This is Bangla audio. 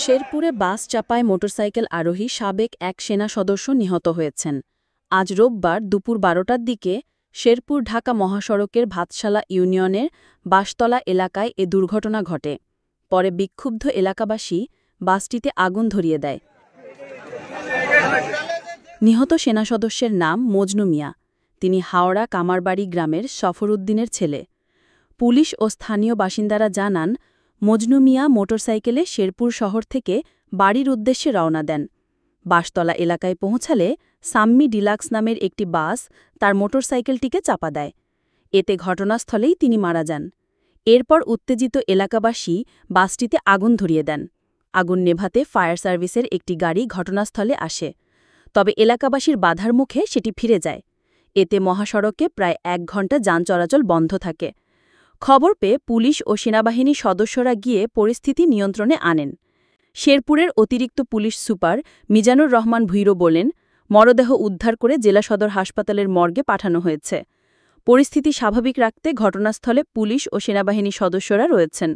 শেরপুরে বাস চাপায় মোটরসাইকেল আরোহী সাবেক এক সেনা সদস্য নিহত হয়েছেন। আজ রোববার দুপুর ১২টার দিকে শেরপুর ঢাকা মহাসড়কের ভাতশালা ইউনিয়নের বাঁশতলা এলাকায় এ দুর্ঘটনা ঘটে। পরে বিক্ষুব্ধ এলাকাবাসী বাসটিতে আগুন ধরিয়ে দেয়। নিহত সেনা সদস্যের নাম মজনু মিয়া। তিনি হাওড়া কামারবাড়ি গ্রামের সফরউদ্দিনের ছেলে। পুলিশ ও স্থানীয় বাসিন্দারা জানান, মজনু মিয়া মোটরসাইকেলে শেরপুর শহর থেকে বাড়ির উদ্দেশ্যে রওনা দেন। বাঁশতলা এলাকায় পৌঁছালে সাম্মি ডিলাক্স নামের একটি বাস তার মোটরসাইকেলটিকে চাপা দেয়। এতে ঘটনাস্থলেই তিনি মারা যান। এরপর উত্তেজিত এলাকাবাসী বাসটিতে আগুন ধরিয়ে দেন। আগুন নেভাতে ফায়ার সার্ভিসের একটি গাড়ি ঘটনাস্থলে আসে। তবে এলাকাবাসীর বাধার মুখে সেটি ফিরে যায়। এতে মহাসড়কে প্রায় ১ ঘণ্টা যান চলাচল বন্ধ থাকে। খবর পেয়ে পুলিশ ও সেনাবাহিনীর সদস্যরা গিয়ে পরিস্থিতি নিয়ন্ত্রণে আনেন। শেরপুরের অতিরিক্ত পুলিশ সুপার মিজানুর রহমান ভুইরো বলেন, মরদেহ উদ্ধার করে জেলা সদর হাসপাতালের মর্গে পাঠানো হয়েছে। পরিস্থিতি স্বাভাবিক রাখতে ঘটনাস্থলে পুলিশ ও সেনাবাহিনীর সদস্যরা রয়েছেন।